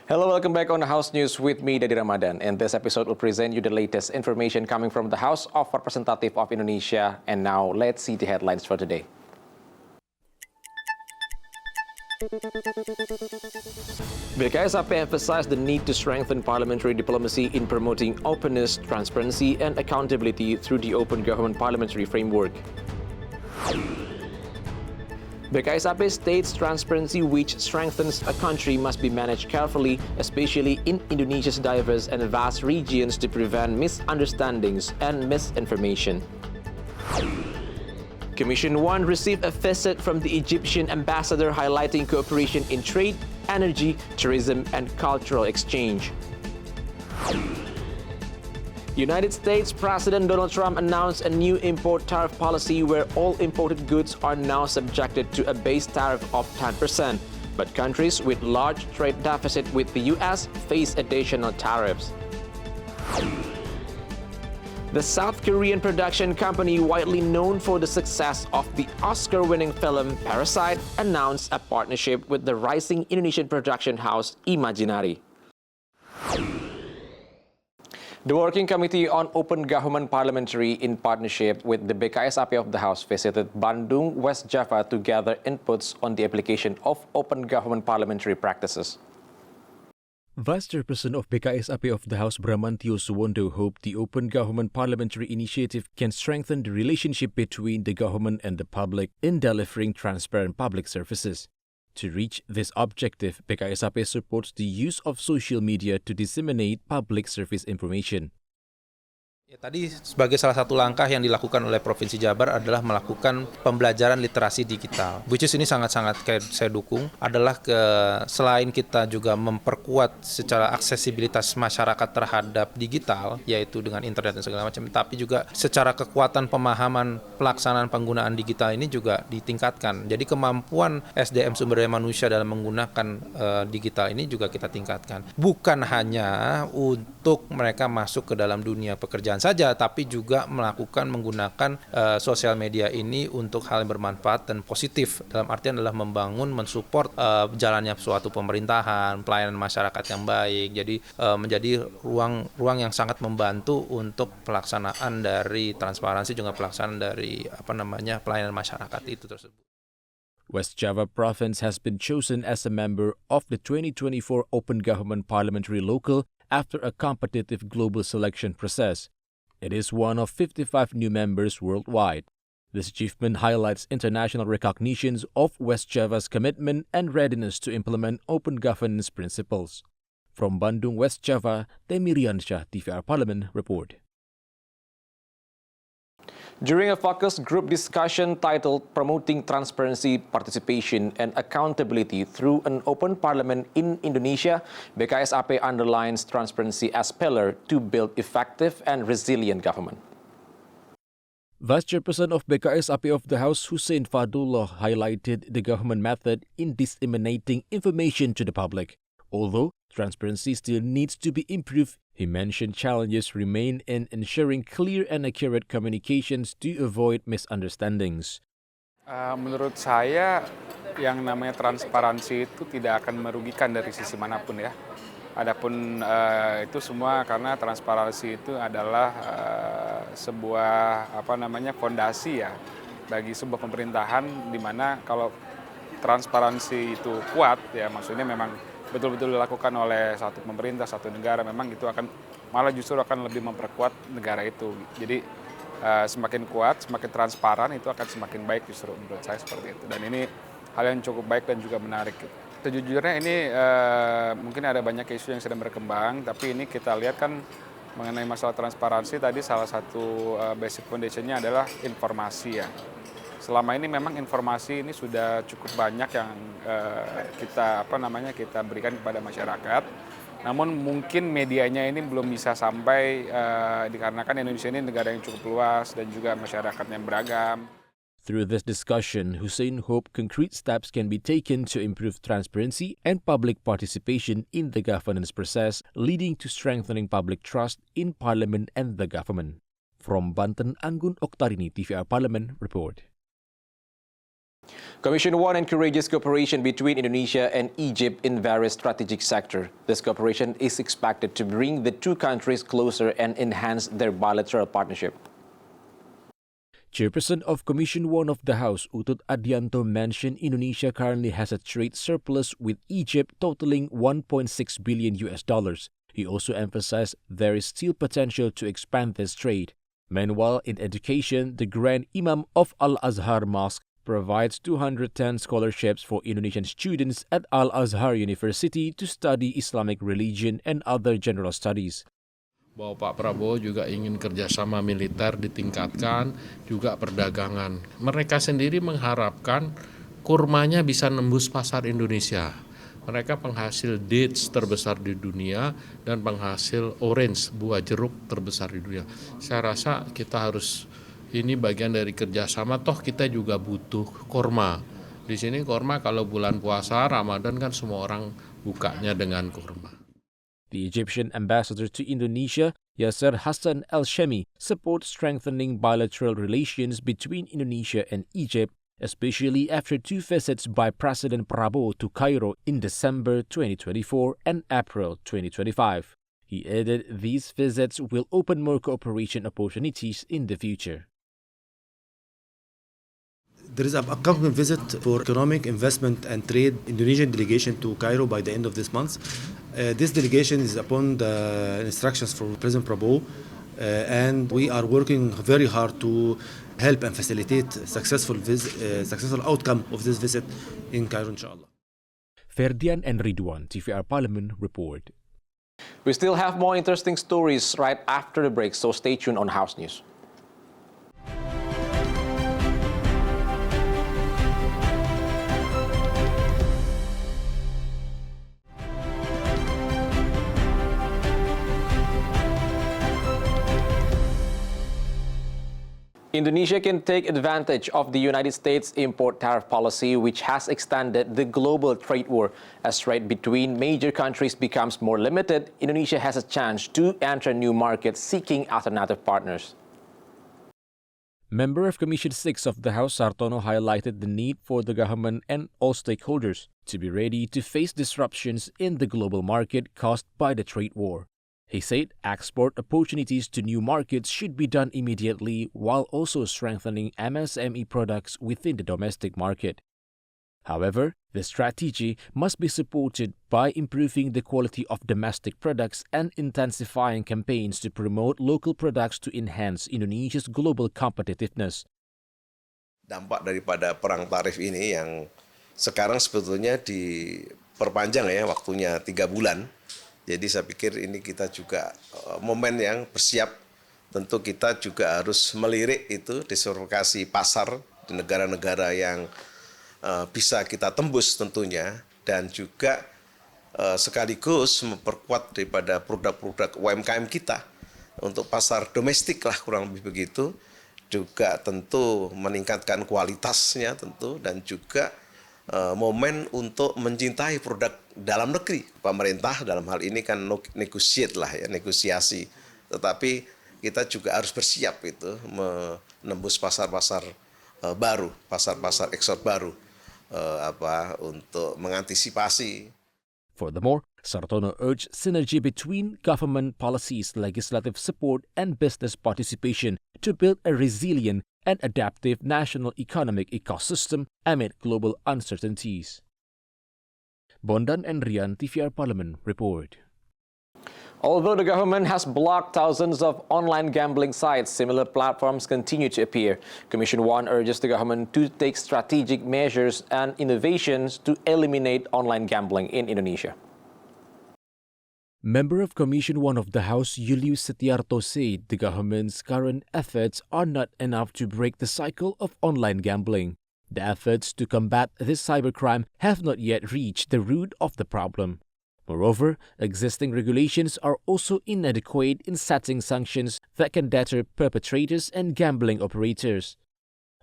Hello, welcome back on House News with me, Dadi Ramadan. And this episode will present you the latest information coming from the House of Representatives of Indonesia. And now, let's see the headlines for today. BKSAP emphasized the need to strengthen parliamentary diplomacy in promoting openness, transparency, and accountability through the Open Government Parliamentary Framework. BKSAP states transparency which strengthens a country must be managed carefully, especially in Indonesia's diverse and vast regions to prevent misunderstandings and misinformation. Commission 1 received a visit from the Egyptian ambassador highlighting cooperation in trade, energy, tourism, and cultural exchange. United States President Donald Trump announced a new import tariff policy where all imported goods are now subjected to a base tariff of 10%, but countries with large trade deficit with the U.S. face additional tariffs. The South Korean production company widely known for the success of the Oscar-winning film Parasite announced a partnership with the rising Indonesian production house Imaginary. The Working Committee on Open Government Parliamentary, in partnership with the BKSAP of the House, visited Bandung, West Java to gather inputs on the application of open government parliamentary practices. Vice Chairperson of BKSAP of the House, Bramantio Suwondo, hoped the Open Government Parliamentary Initiative can strengthen the relationship between the government and the public in delivering transparent public services. To reach this objective, BKSAP supports the use of social media to disseminate public service information. Ya, tadi sebagai salah satu langkah yang dilakukan oleh Provinsi Jabar adalah melakukan pembelajaran literasi digital. Which is ini sangat-sangat saya dukung adalah selain kita juga memperkuat secara aksesibilitas masyarakat terhadap digital, yaitu dengan internet dan segala macam, tapi juga secara kekuatan pemahaman pelaksanaan penggunaan digital ini juga ditingkatkan. Jadi kemampuan SDM sumber daya manusia dalam menggunakan digital ini juga kita tingkatkan. Bukan hanya untuk mereka masuk ke dalam dunia pekerjaan saja, tapi juga menggunakan sosial media ini untuk hal yang bermanfaat dan positif. Dalam artian adalah membangun, mensupport jalannya suatu pemerintahan, pelayanan masyarakat yang baik. Jadi menjadi ruang yang sangat membantu untuk pelaksanaan dari transparansi, juga pelaksanaan dari pelayanan masyarakat itu tersebut. West Java Province has been chosen as a member of the 2024 Open Government Parliamentary Local after a competitive global selection process. It is one of 55 new members worldwide. This achievement highlights international recognitions of West Java's commitment and readiness to implement open governance principles. From Bandung, West Java, Temiriansyah, TVR Parlemen, report. During a focus group discussion titled Promoting Transparency, Participation and Accountability Through an Open Parliament in Indonesia, BKSAP underlines transparency as pillar to build effective and resilient government. Vice Chairperson of BKSAP of the House, Hussein Fadullah, highlighted the government method in disseminating information to the public. Although transparency still needs to be improved, he mentioned challenges remain in ensuring clear and accurate communications to avoid misunderstandings. Menurut saya, yang namanya transparansi itu tidak akan merugikan dari sisi manapun ya. Adapun itu semua karena transparansi itu adalah sebuah fondasi ya bagi sebuah pemerintahan, di mana kalau transparansi itu kuat ya, maksudnya memang betul-betul dilakukan oleh satu pemerintah, satu negara, memang itu akan malah justru akan lebih memperkuat negara itu. Jadi semakin kuat, semakin transparan, itu akan semakin baik justru menurut saya seperti itu. Dan ini hal yang cukup baik dan juga menarik. Sejujurnya ini mungkin ada banyak isu yang sedang berkembang, tapi ini kita lihat kan mengenai masalah transparansi tadi salah satu basic foundation-nya adalah informasi ya. Selama ini memang informasi ini sudah cukup banyak yang kita berikan kepada masyarakat. Namun mungkin medianya ini belum bisa sampai dikarenakan Indonesia ini negara yang cukup luas dan juga masyarakatnya beragam. Through this discussion, Hussein hoped concrete steps can be taken to improve transparency and public participation in the governance process, leading to strengthening public trust in Parliament and the government. From Banten, Anggun Oktarini, TVR Parlemen, report. Commission 1 encourages cooperation between Indonesia and Egypt in various strategic sectors. This cooperation is expected to bring the two countries closer and enhance their bilateral partnership. Chairperson of Commission 1 of the House, Utut Adianto, mentioned Indonesia currently has a trade surplus with Egypt totaling $1.6 billion. He also emphasized there is still potential to expand this trade. Meanwhile, in education, the Grand Imam of Al-Azhar Mosque provides 210 scholarships for Indonesian students at Al-Azhar University to study Islamic religion and other general studies. Bahwa Pak Prabowo juga ingin kerjasama militer ditingkatkan, juga perdagangan. Mereka sendiri mengharapkan kurmanya bisa nembus pasar Indonesia. Mereka penghasil dates terbesar di dunia dan penghasil orange, buah jeruk terbesar di dunia. Saya rasa kita harus, ini bagian dari kerjasama, toh kita juga butuh kurma. Di sini kurma kalau bulan puasa, Ramadan kan semua orang bukanya dengan kurma. The Egyptian ambassador to Indonesia, Yasser Hassan El-Shemi, supports strengthening bilateral relations between Indonesia and Egypt, especially after two visits by President Prabowo to Cairo in December 2024 and April 2025. He added these visits will open more cooperation opportunities in the future. There is an upcoming visit for economic investment and trade Indonesian delegation to Cairo by the end of this month. This delegation is upon the instructions from President Prabowo, and we are working very hard to help and facilitate successful outcome of this visit in Cairo, inshallah. Ferdian and Ridwan, TVR Parlemen, report. We still have more interesting stories right after the break, so stay tuned on House News. Indonesia can take advantage of the United States import tariff policy, which has extended the global trade war. As trade between major countries becomes more limited, Indonesia has a chance to enter new markets seeking alternative partners. Member of Commission 6 of the House, Sartono, highlighted the need for the government and all stakeholders to be ready to face disruptions in the global market caused by the trade war. He said export opportunities to new markets should be done immediately while also strengthening MSME products within the domestic market. However, the strategy must be supported by improving the quality of domestic products and intensifying campaigns to promote local products to enhance Indonesia's global competitiveness. Dampak daripada perang tarif ini yang sekarang sebetulnya diperpanjang ya waktunya 3 bulan. Jadi saya pikir ini kita juga momen yang bersiap. Tentu kita juga harus melirik itu diversifikasi pasar di negara-negara yang bisa kita tembus tentunya. Dan juga sekaligus memperkuat daripada produk-produk UMKM kita untuk pasar domestik lah kurang lebih begitu. Juga tentu meningkatkan kualitasnya tentu dan juga momen untuk mencintai produk dalam negeri. Pemerintah dalam hal ini kan negosiasi. Tetapi kita juga harus bersiap itu menembus pasar-pasar baru, pasar-pasar ekspor baru untuk mengantisipasi. Furthermore, Sartono urged synergy between government policies, legislative support, and business participation to build a resilient and adaptive national economic ecosystem amid global uncertainties. Bondan and Rian, TVR Parlemen, report. Although the government has blocked thousands of online gambling sites, similar platforms continue to appear. Commission 1 urges the government to take strategic measures and innovations to eliminate online gambling in Indonesia. Member of Commission 1 of the House, Julius Setiarto, said the government's current efforts are not enough to break the cycle of online gambling. The efforts to combat this cybercrime have not yet reached the root of the problem. Moreover, existing regulations are also inadequate in setting sanctions that can deter perpetrators and gambling operators.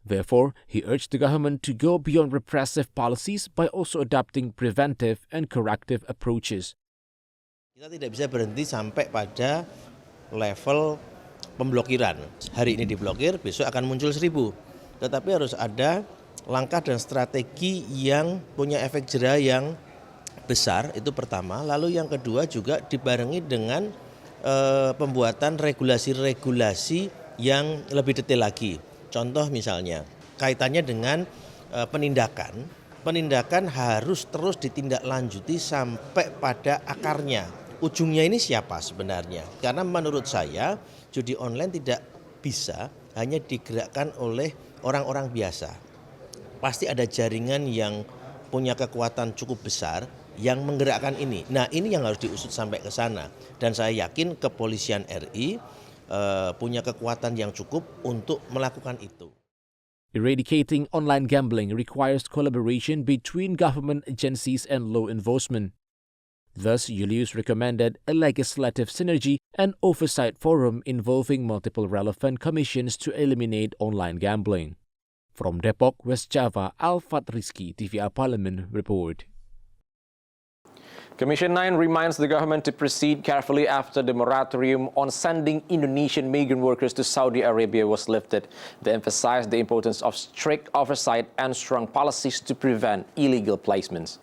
Therefore, he urged the government to go beyond repressive policies by also adopting preventive and corrective approaches. Kita tidak bisa berhenti sampai pada level pemblokiran. Hari ini diblokir, besok akan muncul 1000. Tetapi harus ada langkah dan strategi yang punya efek jera yang besar, itu pertama. Lalu yang kedua juga dibarengi dengan pembuatan regulasi-regulasi yang lebih detail lagi. Contoh misalnya kaitannya dengan penindakan. Penindakan harus terus ditindaklanjuti sampai pada akarnya. Ujungnya ini siapa sebenarnya? Karena menurut saya judi online tidak bisa hanya digerakkan oleh orang-orang biasa. Pasti ada jaringan yang punya kekuatan cukup besar yang menggerakkan ini. Nah, ini yang harus diusut sampai ke sana. Dan saya yakin kepolisian RI punya kekuatan yang cukup untuk melakukan itu. Eradicating online gambling requires collaboration between government agencies and law enforcement. Thus, Julius recommended a legislative synergy and oversight forum involving multiple relevant commissions to eliminate online gambling. From Depok, West Java, Alfat Rizky, TVR Parlemen report. Commission 9 reminds the government to proceed carefully after the moratorium on sending Indonesian migrant workers to Saudi Arabia was lifted. They emphasized the importance of strict oversight and strong policies to prevent illegal placements.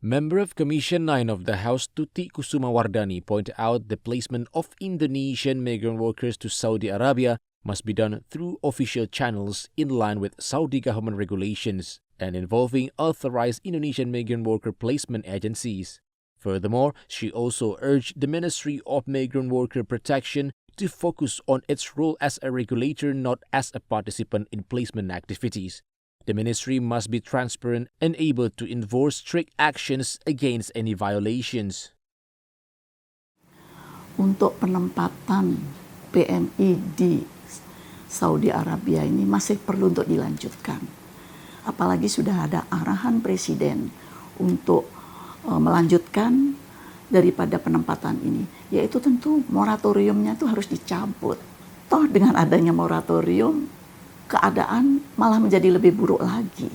Member of Commission 9 of the House Tuti Kusuma Wardani pointed out the placement of Indonesian migrant workers to Saudi Arabia must be done through official channels in line with Saudi government regulations and involving authorized Indonesian migrant worker placement agencies. Furthermore, she also urged the Ministry of Migrant Worker Protection to focus on its role as a regulator, not as a participant in placement activities. The ministry must be transparent and able to enforce strict actions against any violations. Untuk penempatan PMI di Saudi Arabia ini masih perlu untuk dilanjutkan. Apalagi sudah ada arahan Presiden untuk melanjutkan daripada penempatan ini. Yaitu tentu moratoriumnya itu harus dicabut. Toh dengan adanya moratorium, keadaan malah menjadi lebih buruk lagi.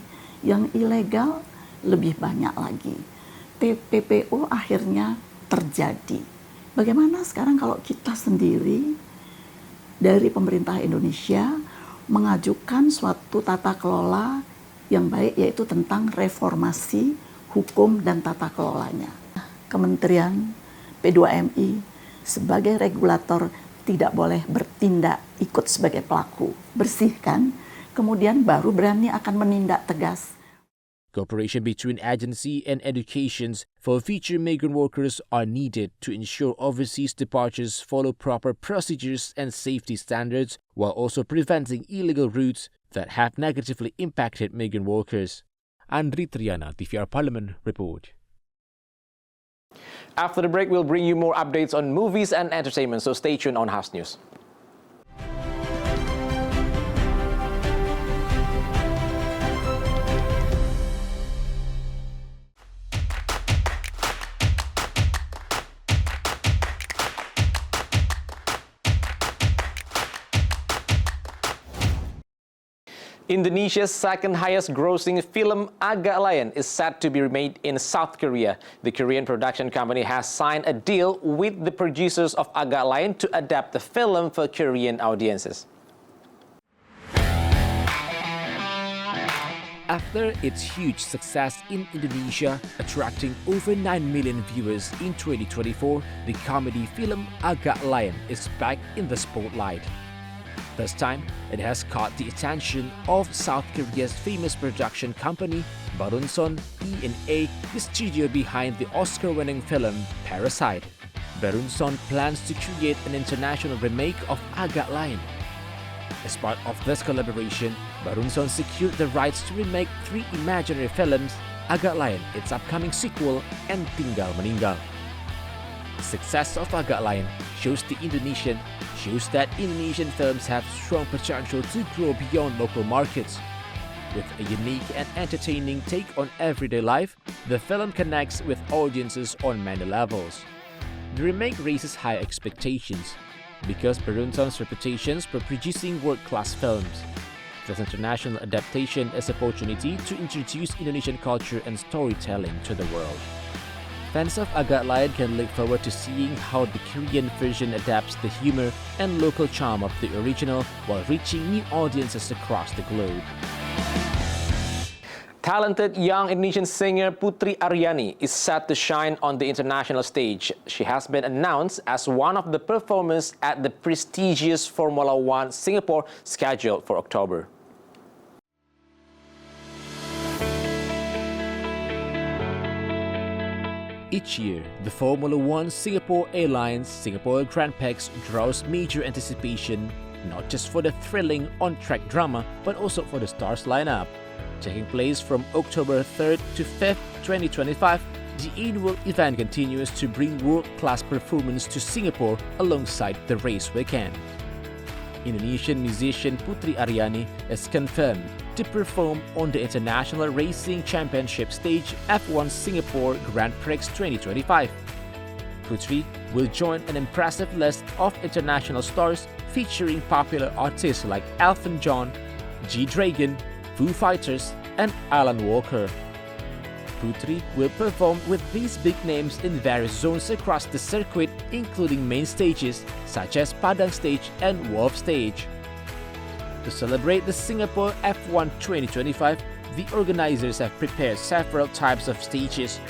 Yang ilegal lebih banyak lagi. TPPO akhirnya terjadi. Bagaimana sekarang kalau kita sendiri dari pemerintah Indonesia mengajukan suatu tata kelola yang baik, yaitu tentang reformasi hukum dan tata kelolanya. Kementerian P2MI sebagai regulator tidak boleh bertindak ikut sebagai pelaku. Bersihkan, kemudian baru berani akan menindak tegas. Cooperation between agency and educations for future migrant workers are needed to ensure overseas departures follow proper procedures and safety standards while also preventing illegal routes that have negatively impacted migrant workers. Andri Triana, TVR Parlemen report. After the break, we'll bring you more updates on movies and entertainment, so stay tuned on House News. Indonesia's second highest grossing film Agak Lain is set to be remade in South Korea. The Korean production company has signed a deal with the producers of Agak Lain to adapt the film for Korean audiences. After its huge success in Indonesia, attracting over 9 million viewers in 2024, the comedy film Agak Lain is back in the spotlight. This time, it has caught the attention of South Korea's famous production company, Barunson E&A, the studio behind the Oscar-winning film Parasite. Barunson plans to create an international remake of Agak Lain. As part of this collaboration, Barunson secured the rights to remake 3 imaginary films, Agak Lain, its upcoming sequel, and Tinggal Meninggal. The success of Agak Lain shows that Indonesian films have strong potential to grow beyond local markets. With a unique and entertaining take on everyday life, the film connects with audiences on many levels. The remake raises high expectations because Barunson's reputation for producing world-class films. This international adaptation is an opportunity to introduce Indonesian culture and storytelling to the world. Fans of Agak Lain can look forward to seeing how the Korean version adapts the humor and local charm of the original while reaching new audiences across the globe. Talented young Indonesian singer Putri Aryani is set to shine on the international stage. She has been announced as one of the performers at the prestigious Formula One Singapore scheduled for October. Each year, the Formula One Singapore Airlines Singapore Grand Prix draws major anticipation, not just for the thrilling on-track drama, but also for the stars lineup. Taking place from October 3rd to 5th, 2025, the annual event continues to bring world-class performance to Singapore alongside the race weekend. Indonesian musician Putri Aryani is confirmed to perform on the International Racing Championship stage F1 Singapore Grand Prix 2025. Putri will join an impressive list of international stars featuring popular artists like Elton John, G-Dragon, Foo Fighters, and Alan Walker. Putri will perform with these big names in various zones across the circuit, including main stages such as Padang Stage and Wolf Stage. To celebrate the Singapore F1 2025, the organizers have prepared several types of stages.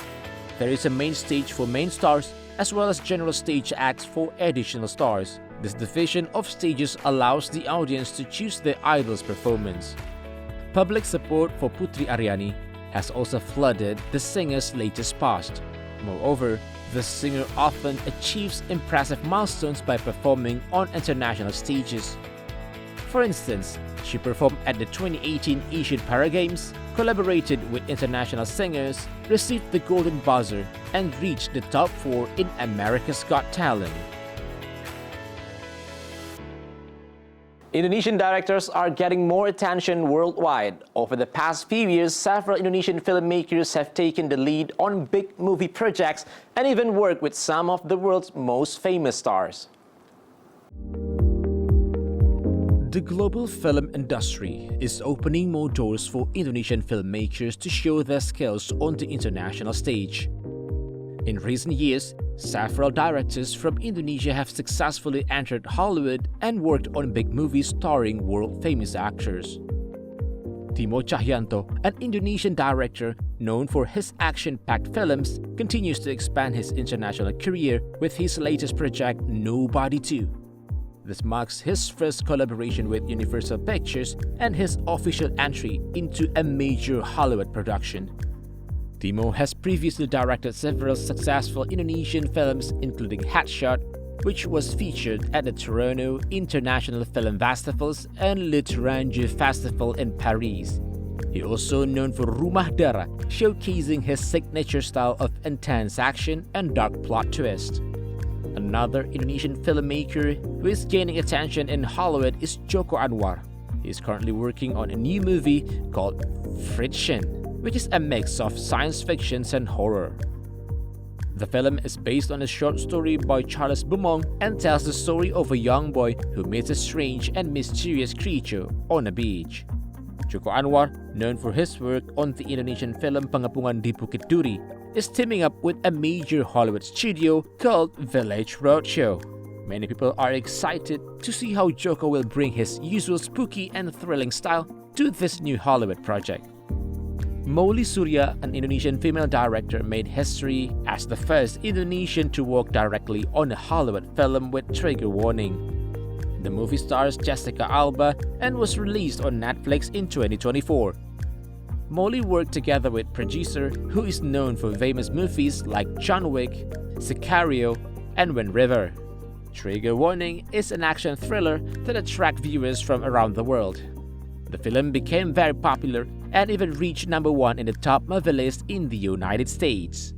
There is a main stage for main stars, as well as general stage acts for additional stars. This division of stages allows the audience to choose their idol's performance. Public support for Putri Aryani has also flooded the singer's latest post. Moreover, the singer often achieves impressive milestones by performing on international stages. For instance, she performed at the 2018 Asian Para Games, collaborated with international singers, received the Golden Buzzer, and reached the top 4 in America's Got Talent. Indonesian directors are getting more attention worldwide. Over the past few years, several Indonesian filmmakers have taken the lead on big movie projects and even worked with some of the world's most famous stars. The global film industry is opening more doors for Indonesian filmmakers to show their skills on the international stage. In recent years, several directors from Indonesia have successfully entered Hollywood and worked on big movies starring world-famous actors. Timo Cahyanto, an Indonesian director known for his action-packed films, continues to expand his international career with his latest project, Nobody 2. This marks his first collaboration with Universal Pictures and his official entry into a major Hollywood production. Timo has previously directed several successful Indonesian films, including Headshot, which was featured at the Toronto International Film Festivals and Le Tourangeau Festival in Paris. He also known for Rumah Dara, showcasing his signature style of intense action and dark plot twist. Another Indonesian filmmaker who is gaining attention in Hollywood is Joko Anwar. He is currently working on a new movie called Friction, which is a mix of science fiction and horror. The film is based on a short story by Charles Beaumont and tells the story of a young boy who meets a strange and mysterious creature on a beach. Joko Anwar, known for his work on the Indonesian film Pengepungan di Bukit Duri, is teaming up with a major Hollywood studio called Village Roadshow. Many people are excited to see how Joko will bring his usual spooky and thrilling style to this new Hollywood project. Molly Surya, an Indonesian female director, made history as the first Indonesian to work directly on a Hollywood film with trigger warning. The movie stars Jessica Alba and was released on Netflix in 2024. Molly worked together with producer who is known for famous movies like John Wick, Sicario, and Wind River. Trigger Warning is an action thriller that attracts viewers from around the world. The film became very popular and even reached #1 in the top movie list in the United States.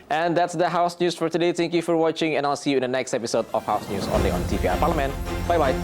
And that's the House News for today. Thank you for watching, and I'll see you in the next episode of House News only on TVR Parlemen. Bye-bye.